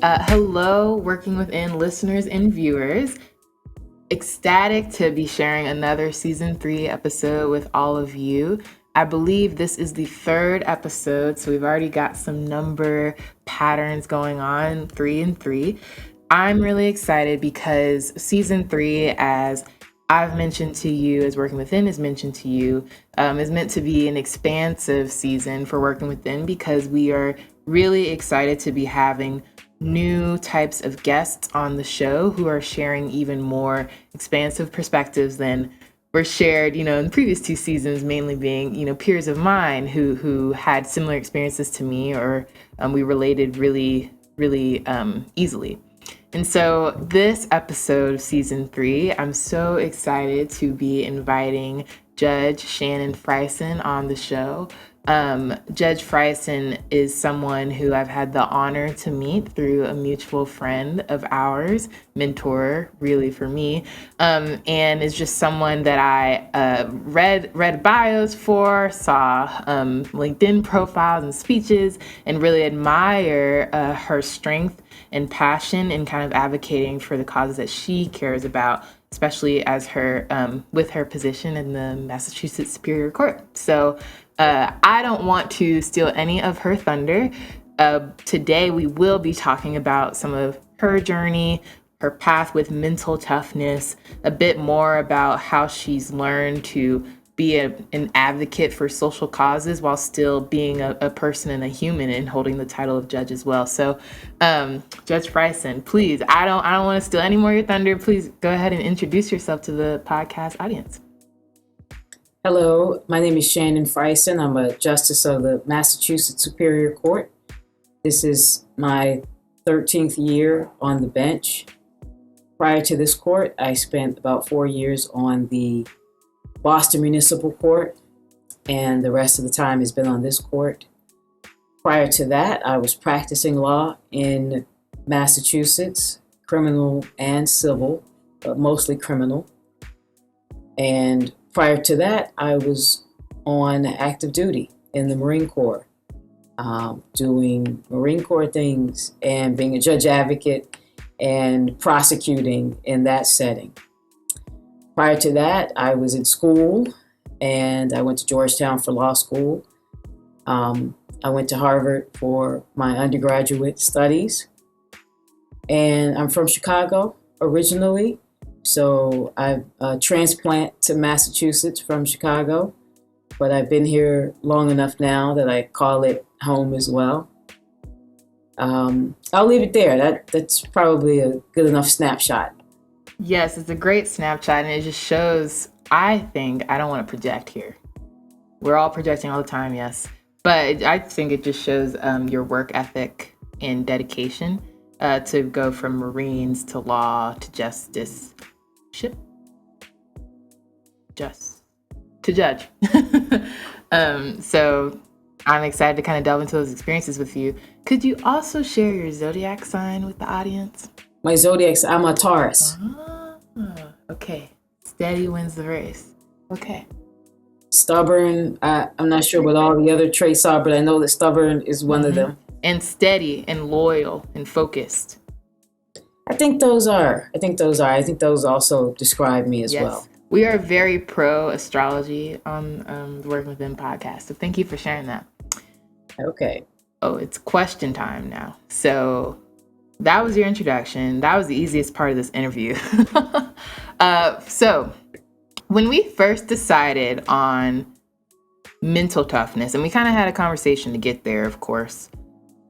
Hello, Working Within listeners and viewers. Ecstatic to be sharing another season 3 episode with all of you. I believe this is the 3rd episode, so we've already got some number patterns going on, 3 and 3. I'm really excited because season 3, as I've mentioned to you, as Working Within is mentioned to you, is meant to be an expansive season for Working Within because we are really excited to be having new types of guests on the show who are sharing even more expansive perspectives than were shared, in the previous 2 seasons, mainly being, peers of mine who had similar experiences to me, or we related really, really easily. And so this episode of season 3, I'm so excited to be inviting Judge Shannon Frison on the show. Judge Frison is someone who I've had the honor to meet through a mutual friend of ours, mentor really for me, and is just someone that I read bios for, saw LinkedIn profiles and speeches, and really admire her strength and passion in kind of advocating for the causes that she cares about, especially as her with her position in the Massachusetts Superior Court. So I don't want to steal any of her thunder. Today we will be talking about some of her journey, her path with mental toughness, a bit more about how she's learned to be an advocate for social causes while still being a person and a human and holding the title of judge as well. So Judge Frison, please, I don't want to steal any more of your thunder. Please go ahead and introduce yourself to the podcast audience. Hello, my name is Shannon Frison. I'm a justice of the Massachusetts Superior Court. This is my 13th year on the bench. Prior to this court, I spent about 4 years on the Boston Municipal Court, and the rest of the time has been on this court. Prior to that, I was practicing law in Massachusetts, criminal and civil, but mostly criminal. And prior to that, I was on active duty in the Marine Corps, doing Marine Corps things and being a judge advocate and prosecuting in that setting. Prior to that, I was in school and I went to Georgetown for law school. I went to Harvard for my undergraduate studies. And I'm from Chicago originally. So I'm a transplant to Massachusetts from Chicago, but I've been here long enough now that I call it home as well. I'll leave it there. That's probably a good enough snapshot. Yes, it's a great snapshot, and it just shows, I don't want to project here. We're all projecting all the time, yes. But I think it just shows your work ethic and dedication to go from Marines to law to justice. To judge. So I'm excited to kind of delve into those experiences with you. Could you also share your Zodiac sign with the audience? My Zodiac, I'm a Taurus. Okay. Steady wins the race. Okay. Stubborn. I'm not sure what all the other traits are, but I know that stubborn is one of them. And steady and loyal and focused. I think those are. I think those also describe me as well. We are very pro astrology on the Working Within podcast. So thank you for sharing that. Okay. Oh, it's question time now. So that was your introduction. That was the easiest part of this interview. So when we first decided on mental toughness, and we kind of had a conversation to get there, of course,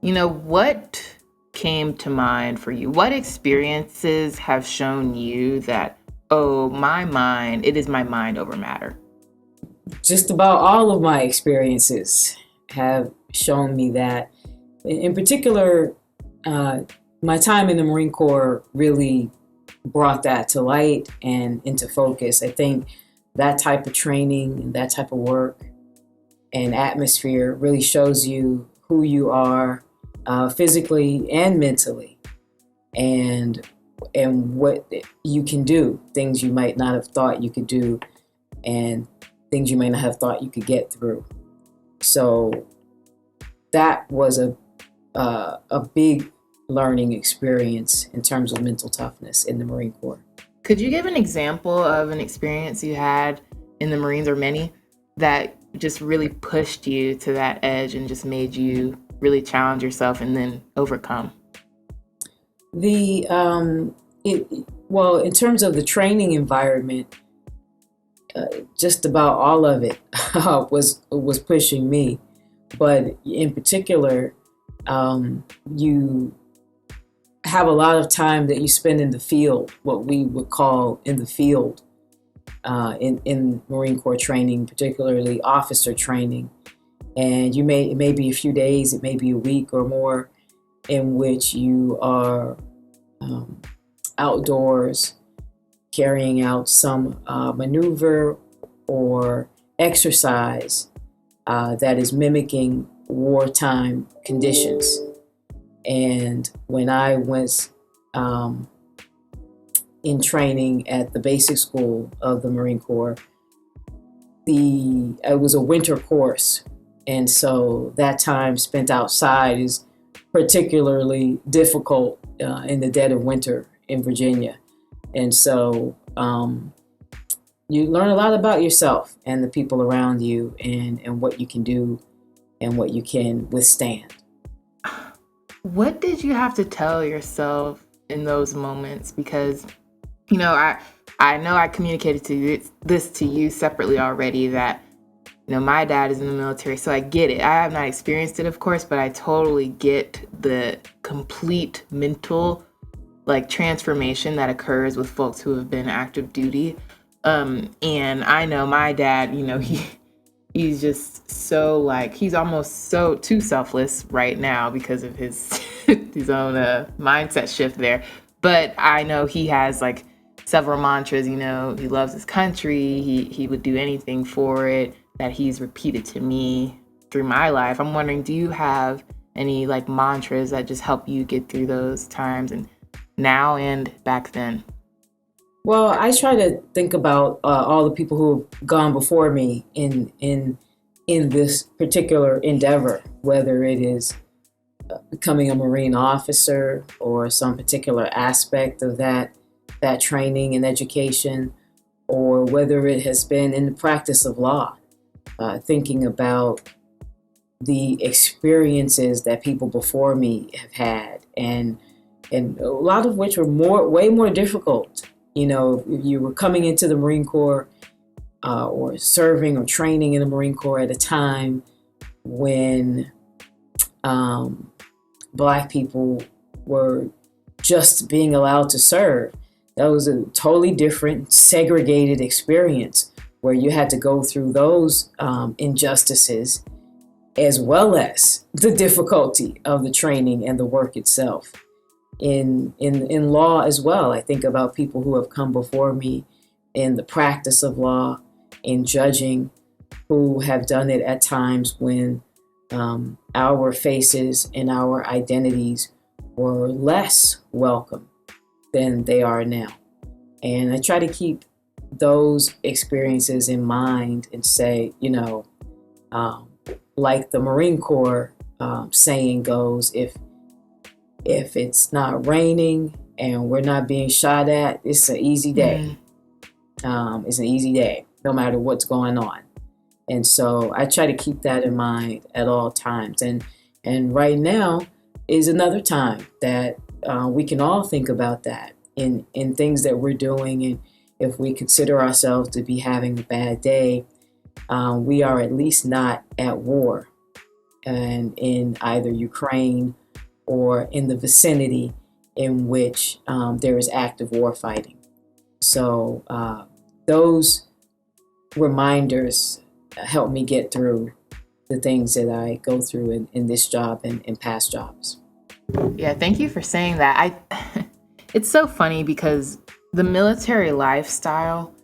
what came to mind for you? What experiences have shown you that, it is my mind over matter? Just about all of my experiences have shown me that. In particular, my time in the Marine Corps really brought that to light and into focus. I think that type of training and that type of work and atmosphere really shows you who you are physically and mentally, and what you can do, things you might not have thought you could do, and things you may not have thought you could get through. So that was a big learning experience in terms of mental toughness in the Marine Corps. Could you give an example of an experience you had in the Marines, or many, that just really pushed you to that edge and just made you really challenge yourself and then overcome? In terms of the training environment, just about all of it was pushing me. But in particular, you have a lot of time that you spend in the field, what we would call in the field, in Marine Corps training, particularly officer training. And it may be a few days, it may be a week or more, in which you are outdoors carrying out some maneuver or exercise that is mimicking wartime conditions. And when I was in training at the basic school of the Marine Corps, it was a winter course. And so that time spent outside is particularly difficult in the dead of winter in Virginia. And so you learn a lot about yourself and the people around you, and what you can do and what you can withstand. What did you have to tell yourself in those moments? Because, you know, I know I communicated this to you separately already, that, you know, my dad is in the military, so I get it. I have not experienced it, of course, but I totally get the complete mental transformation that occurs with folks who have been active duty. And I know my dad, you know, he's just so he's almost so too selfless right now because of his his own mindset shift there. But I know he has several mantras. You know, he loves his country. He would do anything for it, that he's repeated to me through my life. I'm wondering, do you have any mantras that just help you get through those times, and now and back then? Well, I try to think about all the people who have gone before me in this particular endeavor, whether it is becoming a Marine officer or some particular aspect of that training and education, or whether it has been in the practice of law, thinking about the experiences that people before me have had, and a lot of which were way more difficult. You know, you were coming into the Marine Corps or serving or training in the Marine Corps at a time when Black people were just being allowed to serve. That was a totally different, segregated experience where you had to go through those injustices, as well as the difficulty of the training and the work itself. In law as well, I think about people who have come before me in the practice of law, in judging, who have done it at times when our faces and our identities were less welcome than they are now. And I try to keep those experiences in mind and say, you know, like the Marine Corps saying goes, if it's not raining and we're not being shot at, it's an easy day. It's an easy day, no matter what's going on. And so I try to keep that in mind at all times. And right now is another time that we can all think about that in things that we're doing. And if we consider ourselves to be having a bad day, we are at least not at war, and in either Ukraine or in the vicinity in which there is active war fighting. So those reminders help me get through the things that I go through in this job and in past jobs. Yeah, thank you for saying that. It's so funny because the military lifestyle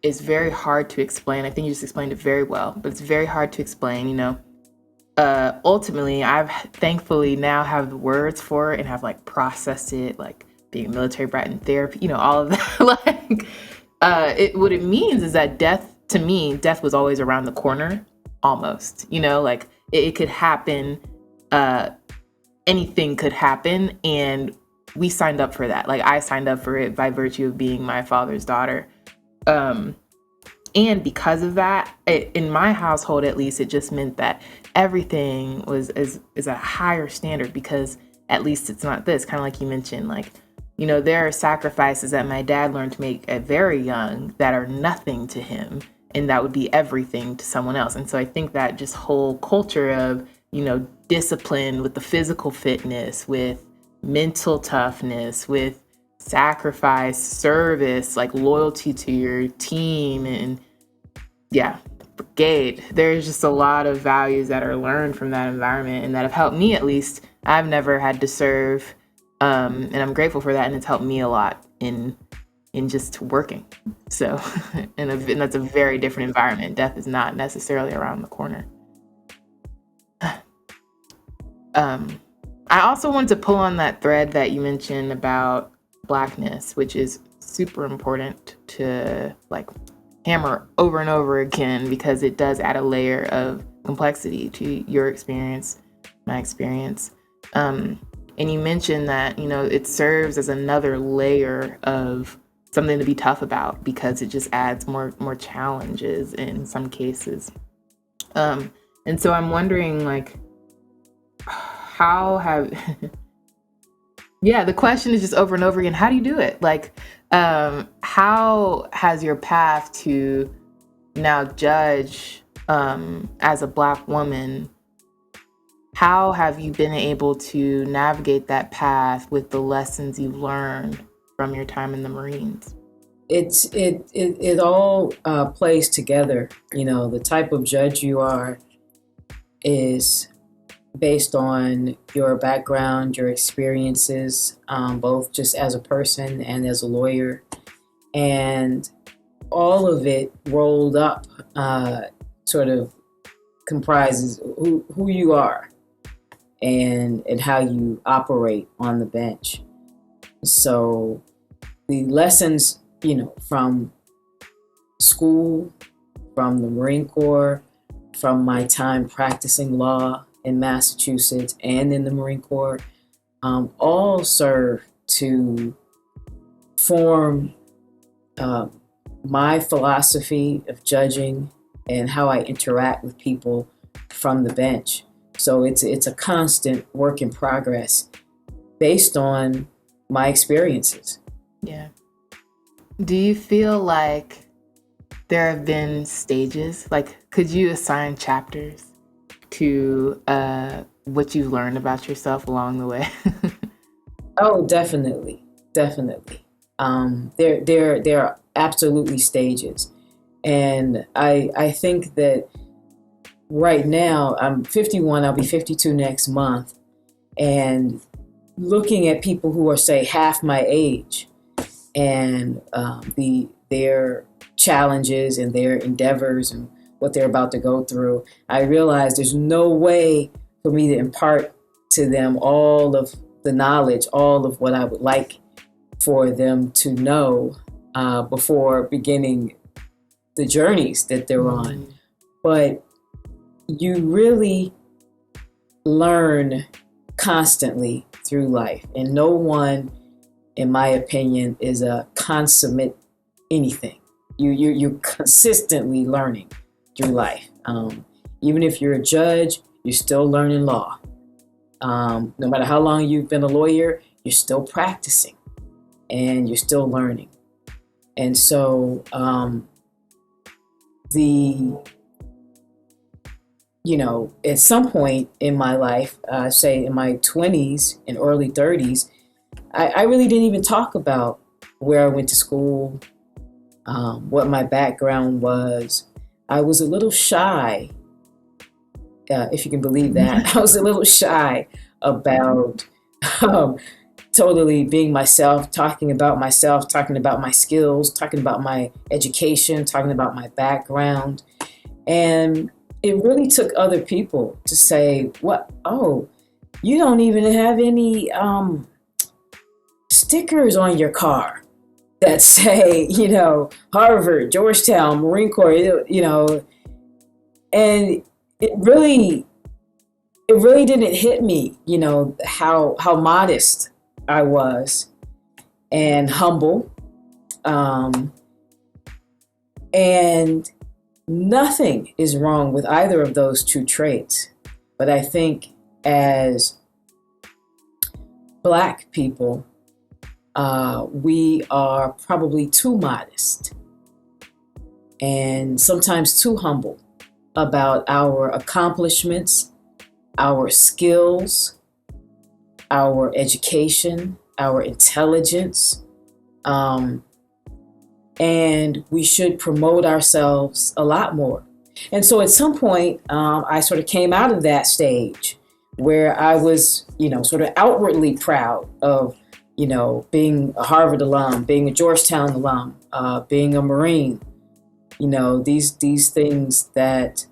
is very hard to explain. I think you just explained it very well, but it's very hard to explain, you know. Ultimately, I've thankfully now have the words for it and have processed it, being a military brat in therapy, you know, all of that. What it means is that death was always around the corner, almost, you know, it could happen anything could happen, and we signed up for that. Like, I signed up for it by virtue of being my father's daughter. And because of that, in my household, at least, it just meant that everything is a higher standard, because at least it's not this, kind of like you mentioned, like, you know, there are sacrifices that my dad learned to make at very young that are nothing to him, and that would be everything to someone else. And so I think that just whole culture of, you know, discipline with the physical fitness, with mental toughness, with sacrifice, service, like loyalty to your team, and yeah, brigade. There's just a lot of values that are learned from that environment and that have helped me, at least. I've never had to serve, and I'm grateful for that, and it's helped me a lot in just working. So, and that's a very different environment. Death is not necessarily around the corner. I also wanted to pull on that thread that you mentioned about Blackness, which is super important to like hammer over and over again, because it does add a layer of complexity to your experience, my experience. And you mentioned that, you know, it serves as another layer of something to be tough about, because it just adds more challenges in some cases. And so I'm wondering, like, how have yeah, the question is just over and over again, how do you do it? Like, how has your path to now judge as a Black woman, how have you been able to navigate that path with the lessons you've learned from your time in the Marines? It all plays together. You know, the type of judge you are is based on your background, your experiences, both just as a person and as a lawyer, and all of it rolled up sort of comprises who you are and how you operate on the bench. So the lessons, you know, from school, from the Marine Corps, from my time practicing law in Massachusetts and in the Marine Corps, all serve to form my philosophy of judging and how I interact with people from the bench. So it's a constant work in progress based on my experiences. Yeah. Do you feel like there have been stages? Like, could you assign chapters to what you've learned about yourself along the way? Oh, definitely. There are absolutely stages. And I think that right now, I'm 51, I'll be 52 next month. And looking at people who are, say, half my age, and their challenges and their endeavors and what they're about to go through, I realize there's no way for me to impart to them all of the knowledge, all of what I would like for them to know before beginning the journeys that they're on. But you really learn constantly through life, and no one, in my opinion, is a consummate anything. You're consistently learning through life. Even if you're a judge, you're still learning law. No matter how long you've been a lawyer, you're still practicing and you're still learning. And so at some point in my life, say in my 20s and early 30s, I really didn't even talk about where I went to school, what my background was. I was a little shy, if you can believe that. I was a little shy about totally being myself, talking about my skills, talking about my education, talking about my background. And it really took other people to say, "What? Oh, you don't even have any stickers on your car that say, Harvard, Georgetown, Marine Corps, and it really it really didn't hit me, how modest I was and humble. And nothing is wrong with either of those two traits. But I think as Black people, we are probably too modest and sometimes too humble about our accomplishments, our skills, our education, our intelligence. And we should promote ourselves a lot more. And so at some point, I sort of came out of that stage where I was, sort of outwardly proud of, being a Harvard alum, being a Georgetown alum, being a Marine, these things that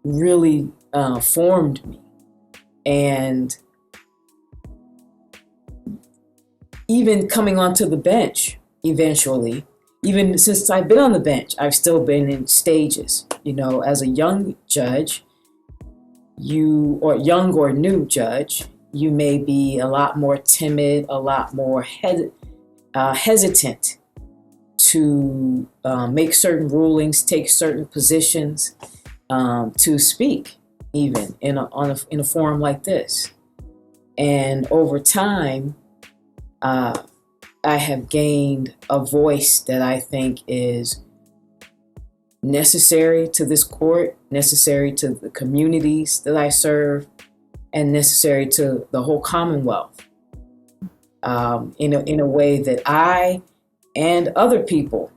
really formed me. And even coming onto the bench eventually, even since I've been on the bench, I've still been in stages. As a young judge, young or new judge, you may be a lot more timid, a lot more hesitant to make certain rulings, take certain positions, to speak, even in a forum like this. And over time, I have gained a voice that I think is necessary to this court, necessary to the communities that I serve, and necessary to the whole Commonwealth, in a way that I and other people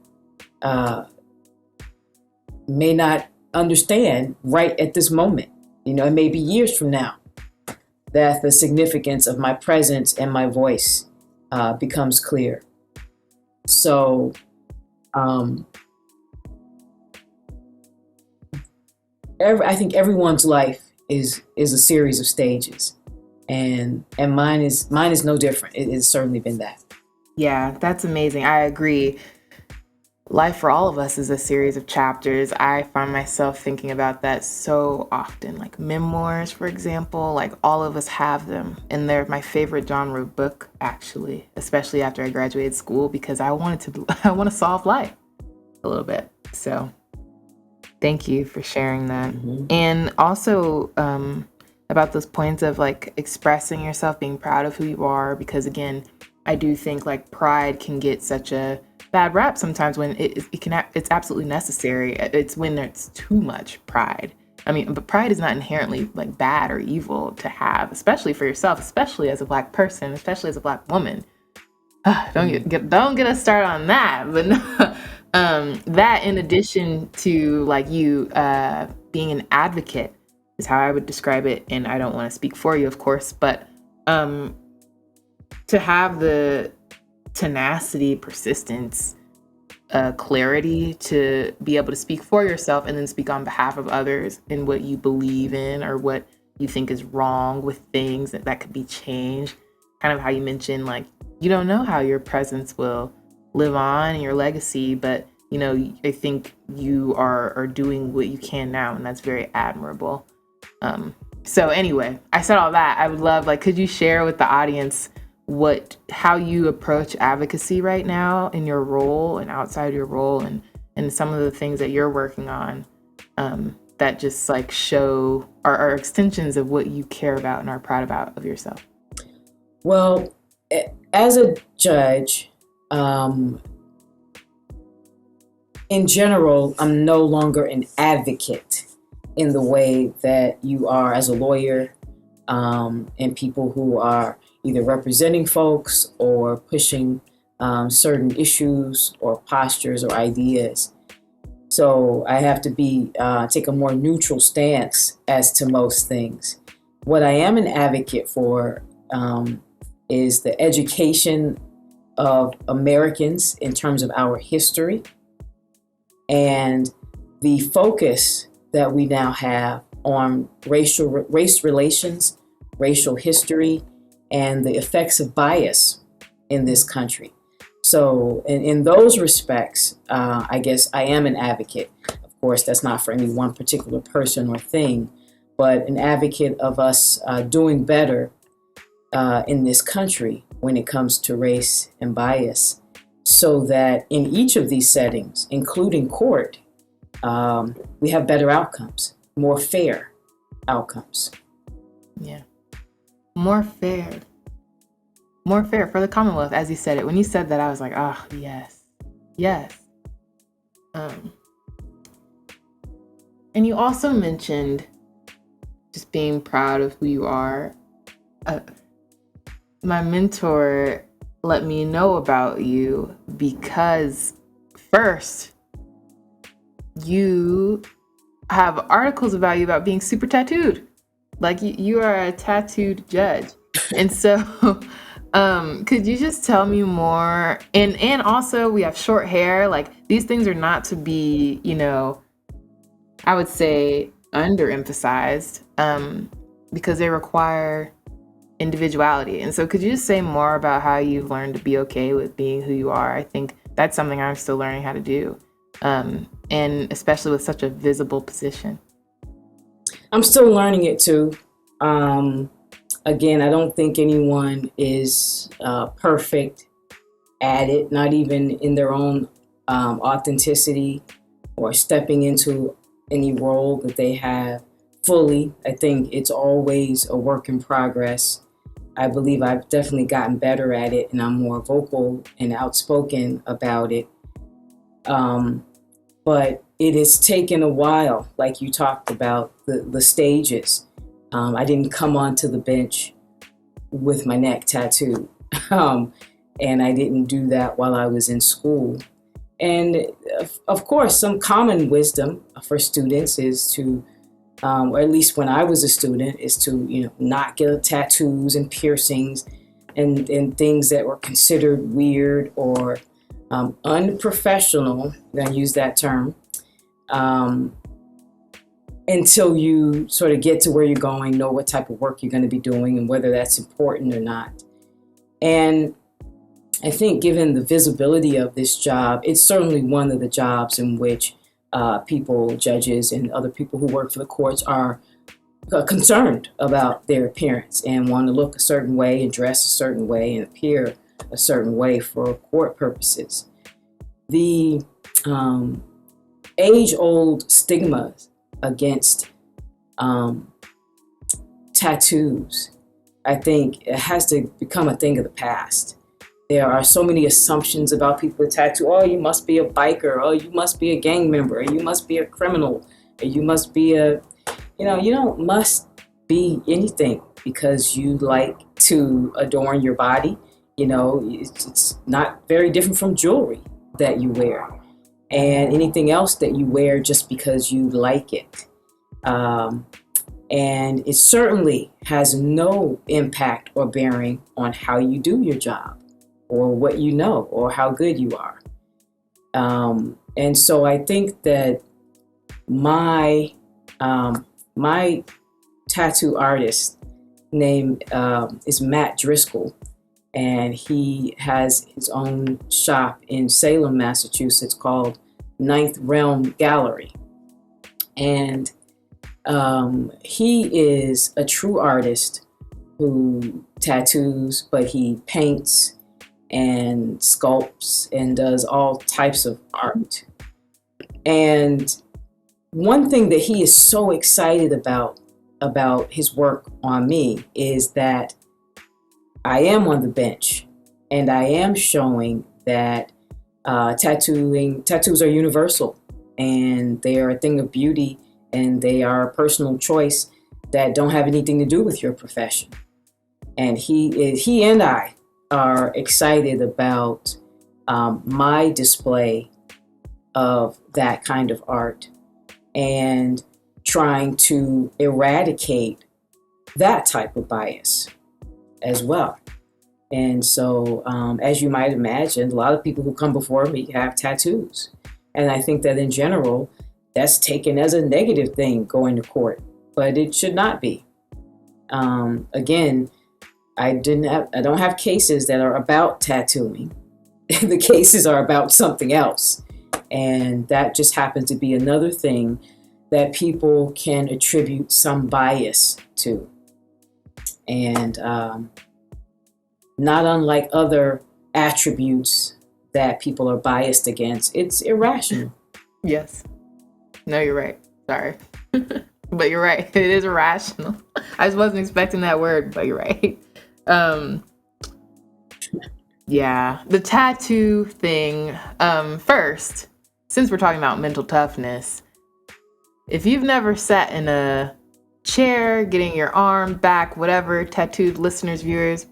may not understand right at this moment. It may be years from now that the significance of my presence and my voice becomes clear. So I think everyone's life is a series of stages, and mine is no different. It has certainly been that. Yeah, that's amazing. I agree. Life for all of us is a series of chapters. I find myself thinking about that so often, like memoirs, for example. Like all of us have them, and they're my favorite genre of book, actually, especially after I graduated school, because I want to solve life a little bit. So thank you for sharing that. Mm-hmm. And also about those points of like expressing yourself, being proud of who you are, because again, I do think like pride can get such a bad rap sometimes when it's absolutely necessary. It's when it's too much pride. I mean, but pride is not inherently like bad or evil to have, especially for yourself, especially as a Black person, especially as a Black woman. Don't get us started on that. But that, in addition to like you being an advocate, is how I would describe it. And I don't want to speak for you, of course, but to have the tenacity, persistence, clarity to be able to speak for yourself and then speak on behalf of others in what you believe in or what you think is wrong with things that could be changed. Kind of how you mentioned, like, you don't know how your presence will live on in your legacy, but I think you are doing what you can now, and that's very admirable. So anyway, I said all that. I would love, like, could you share with the audience how you approach advocacy right now in your role and outside your role, and some of the things that you're working on that just like show are extensions of what you care about and are proud about of yourself? Well, as a judge, in general, I'm no longer an advocate in the way that you are as a lawyer, and people who are either representing folks or pushing certain issues or postures or ideas. So I have to take a more neutral stance as to most things. What I am an advocate for is the education of Americans in terms of our history and the focus that we now have on race relations, racial history, and the effects of bias in this country. So in those respects, I guess I am an advocate. Of course, that's not for any one particular person or thing, but an advocate of us doing better in this country when it comes to race and bias, so that in each of these settings, including court, we have better outcomes, more fair outcomes. Yeah. More fair. More fair for the Commonwealth, as you said it. When you said that, I was like, oh, yes. Yes. And you also mentioned just being proud of who you are. My mentor let me know about you because first, you have articles about you about being super tattooed. Like you are a tattooed judge. And so could you just tell me more? And also we have short hair. Like these things are not to be, I would say underemphasized because they require individuality. And so could you just say more about how you've learned to be okay with being who you are? I think that's something I'm still learning how to do. And especially with such a visible position. I'm still learning it too. Again, I don't think anyone is perfect at it, not even in their own authenticity or stepping into any role that they have fully. I think it's always a work in progress. I believe I've definitely gotten better at it, and I'm more vocal and outspoken about it. But it has taken a while, like you talked about, the stages. I didn't come onto the bench with my neck tattooed. And I didn't do that while I was in school. And of course, some common wisdom for students is to, or at least when I was a student, is to, not get tattoos and piercings and things that were considered weird or unprofessional, I'm going to use that term, until you sort of get to where you're going, know what type of work you're going to be doing and whether that's important or not. And I think given the visibility of this job, it's certainly one of the jobs in which people, judges, and other people who work for the courts are concerned about their appearance and want to look a certain way and dress a certain way and appear a certain way for court purposes. The age-old stigmas against tattoos, I think it has to become a thing of the past. There are so many assumptions about people with tattoos. Oh, you must be a biker. Oh, you must be a gang member. Or you must be a criminal. Or you must be you don't must be anything because you like to adorn your body. It's not very different from jewelry that you wear and anything else that you wear just because you like it. And it certainly has no impact or bearing on how you do your job or what you know or how good you are. And so I think that my tattoo artist name is Matt Driscoll, and he has his own shop in Salem, Massachusetts called Ninth Realm Gallery. And he is a true artist who tattoos, but he paints and sculpts and does all types of art. And one thing that he is so excited about his work on me is that I am on the bench and I am showing that tattoos are universal and they are a thing of beauty and they are a personal choice that don't have anything to do with your profession. And he and I are excited about my display of that kind of art and trying to eradicate that type of bias as well. And so, as you might imagine, a lot of people who come before me have tattoos. And I think that in general, that's taken as a negative thing going to court, but it should not be. Again, I don't have cases that are about tattooing. The cases are about something else. And that just happens to be another thing that people can attribute some bias to. And not unlike other attributes that people are biased against, it's irrational. Yes. No, you're right. Sorry. But you're right. It is irrational. I just wasn't expecting that word, but you're right. Yeah. The tattoo thing. First, since we're talking about mental toughness, if you've never sat in a chair, getting your arm, back, whatever, tattooed listeners, viewers,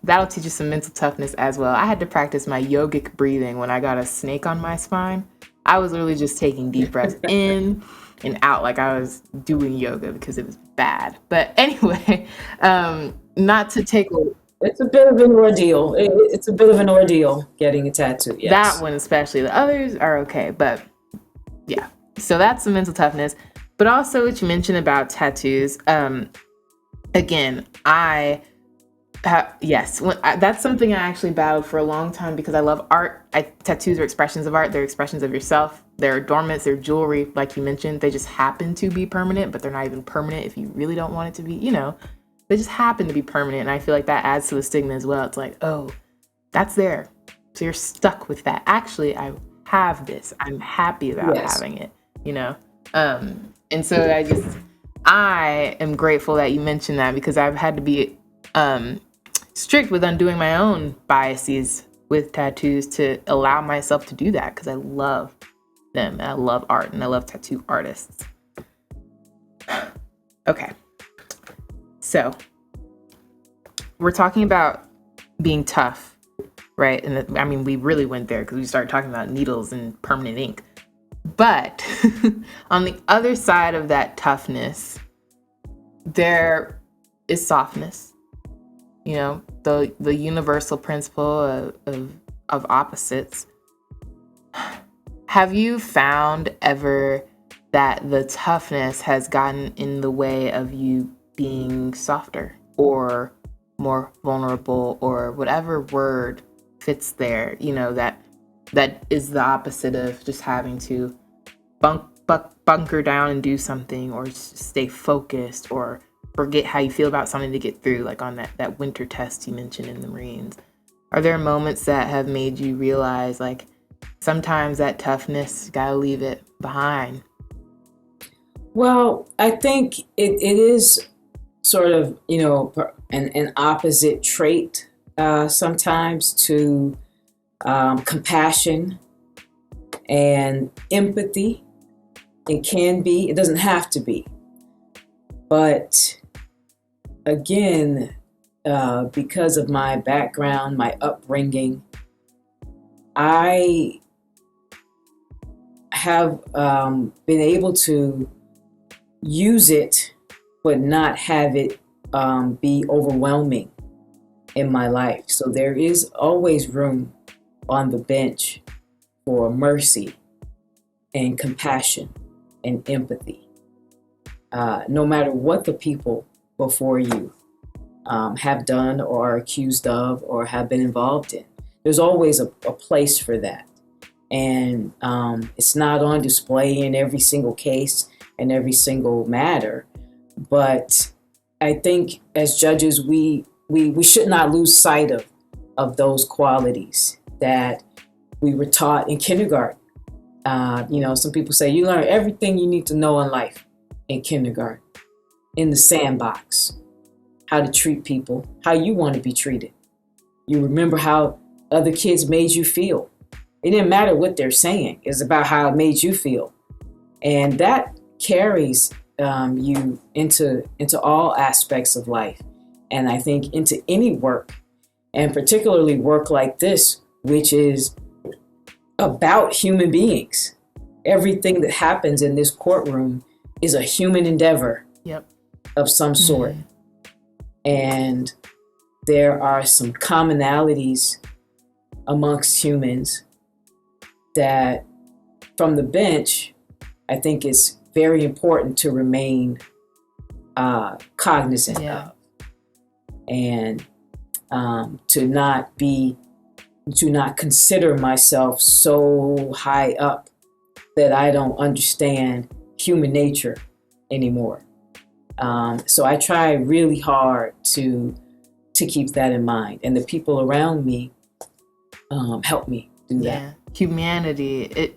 that'll teach you some mental toughness as well. I had to practice my yogic breathing when I got a snake on my spine. I was literally just taking deep breaths in and out like I was doing yoga because it was bad. But anyway, not to take a... It's a bit of an ordeal. It's a bit of an ordeal getting a tattoo, yes. That one especially. The others are okay, but yeah. So that's the mental toughness. But also what you mentioned about tattoos. Again, that's something I actually battled for a long time because I love art. Tattoos are expressions of art. They're expressions of yourself. They're adornments. They're jewelry, like you mentioned. They just happen to be permanent, but they're not even permanent if you really don't want it to be. They just happen to be permanent. And I feel like that adds to the stigma as well. It's like, oh, that's there. So you're stuck with that. Actually, I have this. I'm happy about having it, And so I am grateful that you mentioned that because I've had to be strict with undoing my own biases with tattoos to allow myself to do that because I love them and I love art and I love tattoo artists. Okay. So we're talking about being tough, right? And we really went there because we started talking about needles and permanent ink. But on the other side of that toughness, there is softness. The universal principle of opposites. Have you found ever that the toughness has gotten in the way of you being softer or more vulnerable or whatever word fits there, that is the opposite of just having to bunker down and do something or stay focused or forget how you feel about something to get through, like on that winter test you mentioned in the Marines? Are there moments that have made you realize, like, sometimes that toughness, you gotta leave it behind? Well, I think it is sort of, an opposite trait sometimes to compassion and empathy. It can be, it doesn't have to be. But again, because of my background, my upbringing, I have been able to use it, but not have it be overwhelming in my life. So there is always room on the bench for mercy and compassion and empathy. No matter what the people before you have done or are accused of or have been involved in, there's always a place for that. And it's not on display in every single case and every single matter. But I think as judges, we should not lose sight of those qualities that we were taught in kindergarten. Some people say you learn everything you need to know in life in kindergarten, in the sandbox, how to treat people, how you want to be treated. You remember how other kids made you feel. It didn't matter what they're saying. It's about how it made you feel. And that carries you into all aspects of life. And I think into any work, and particularly work like this, which is about human beings. Everything that happens in this courtroom is a human endeavor of some sort. And there are some commonalities amongst humans that from the bench, I think it's very important to remain cognizant of, and to not consider myself so high up that I don't understand human nature anymore. So I try really hard to keep that in mind, and the people around me help me do that. Yeah, humanity.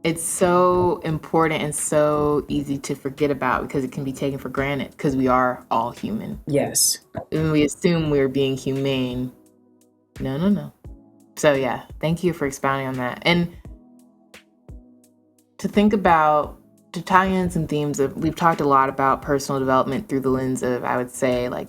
It's so important and so easy to forget about because it can be taken for granted because we are all human. Yes. And we assume we're being humane. No. So yeah, thank you for expounding on that. And to tie in some themes of, we've talked a lot about personal development through the lens of, I would say, like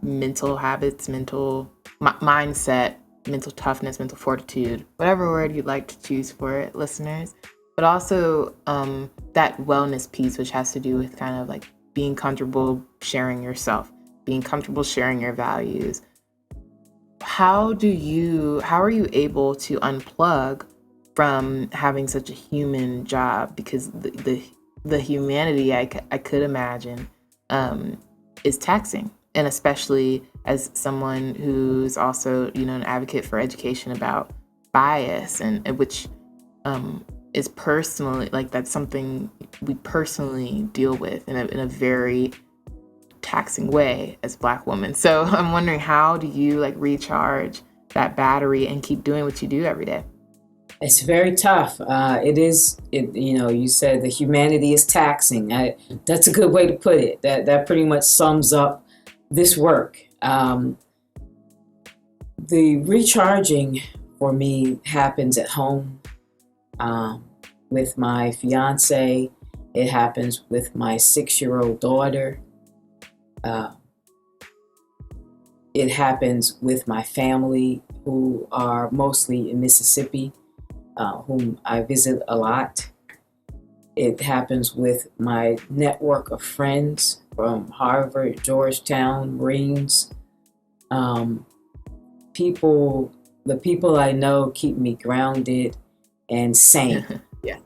mental habits, mindset, mental toughness, mental fortitude, whatever word you'd like to choose for it, listeners. But also that wellness piece, which has to do with kind of like being comfortable sharing yourself, being comfortable sharing your values. How are you able to unplug from having such a human job? Because the humanity I could imagine is taxing. And especially as someone who's also, an advocate for education about bias, and which is personally, like, that's something we personally deal with in a very taxing way as Black women. So I'm wondering, how do you like recharge that battery and keep doing what you do every day? It's very tough. You said the humanity is taxing. That's a good way to put it. That pretty much sums up this work. The recharging for me happens at home with my fiance. It happens with my 6-year-old daughter. It happens with my family, who are mostly in Mississippi, whom I visit a lot. It happens with my network of friends from Harvard, Georgetown, Marines. The people I know keep me grounded and sane. Yeah,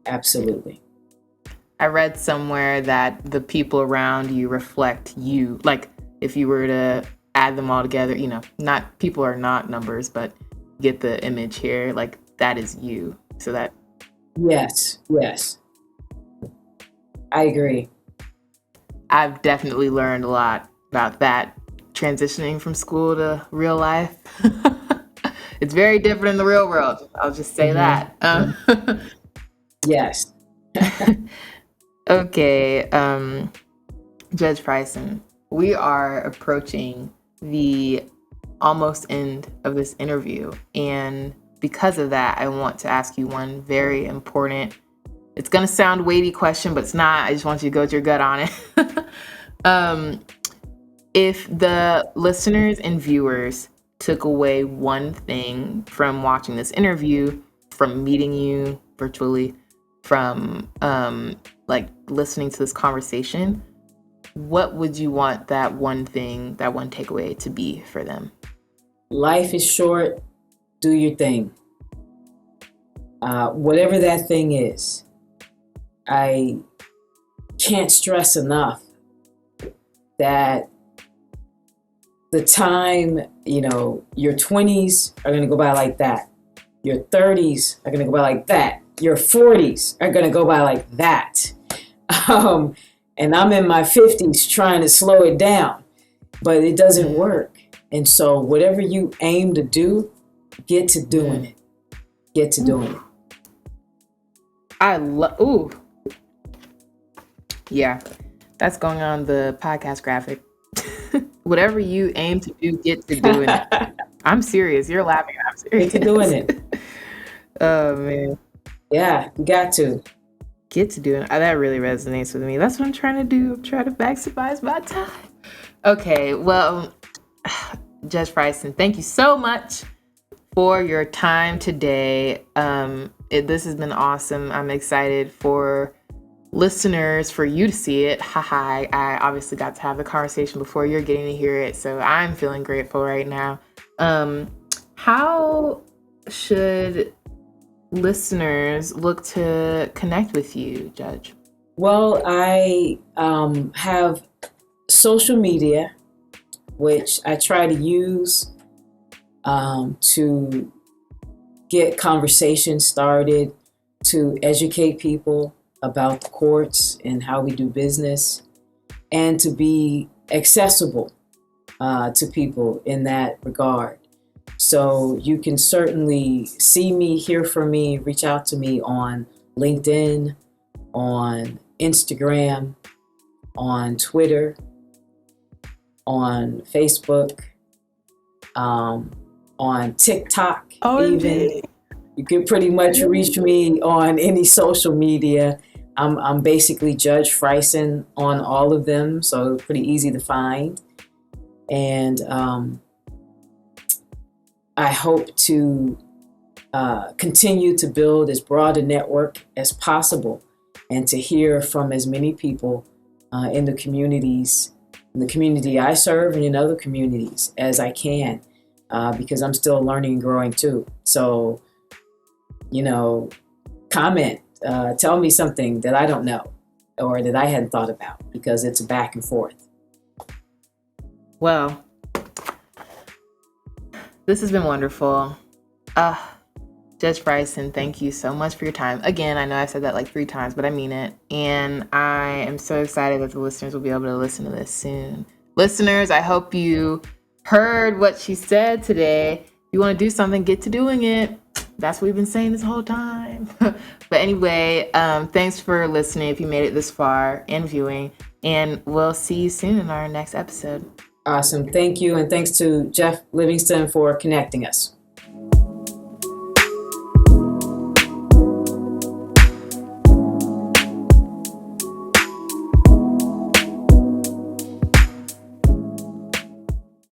absolutely. I read somewhere that the people around you reflect you. Like, if you were to add them all together, not, people are not numbers, but get the image here. Like, that is you. So that. Yes. I agree. I've definitely learned a lot about that, transitioning from school to real life. It's very different in the real world. I'll just say that. Yes. Okay, Judge Frison, we are approaching the almost end of this interview. And because of that, I want to ask you one very important, it's going to sound weighty question, but it's not. I just want you to go with your gut on it. If the listeners and viewers took away one thing from watching this interview, from meeting you virtually, from listening to this conversation, what would you want that one thing, that one takeaway to be for them? Life is short. Do your thing. Whatever that thing is. I can't stress enough that the time, your 20s are going to go by like that. Your 30s are going to go by like that. Your 40s are going to go by like that. And I'm in my 50s trying to slow it down, but it doesn't work. And so whatever you aim to do, get to doing it. Get to doing it. Yeah, that's going on the podcast graphic. Whatever you aim to do, get to doing it. I'm serious. You're laughing. I'm serious. Get to doing it. Oh, man. Yeah, you got to. Get to doing it. That really resonates with me. That's what I'm trying to do. I'm trying to maximize my time. Okay, well, Judge Frison, thank you so much for your time today. This has been awesome. I'm excited for listeners, for you to see it. I obviously got to have the conversation before you're getting to hear it, so I'm feeling grateful right now. How should listeners look to connect with you, Judge? Well, I have social media, which I try to use to get conversations started, to educate people about the courts and how we do business, and to be accessible to people in that regard. So you can certainly see me, hear from me, reach out to me on LinkedIn, on Instagram, on Twitter, on Facebook, on TikTok, even. You can pretty much reach me on any social media. I'm basically Judge Frison on all of them, so pretty easy to find. And I hope to continue to build as broad a network as possible and to hear from as many people in the communities, in the community I serve and in other communities as I can, because I'm still learning and growing too. So, comment, tell me something that I don't know or that I hadn't thought about, because it's a back and forth. Well, this has been wonderful. Judge Frison, thank you so much for your time. Again, I know I've said that like 3 times, but I mean it. And I am so excited that the listeners will be able to listen to this soon. Listeners, I hope you heard what she said today. If you want to do something, get to doing it. That's what we've been saying this whole time. But anyway, thanks for listening if you made it this far and viewing. And we'll see you soon in our next episode. Awesome. Thank you. And thanks to Jeff Livingston for connecting us.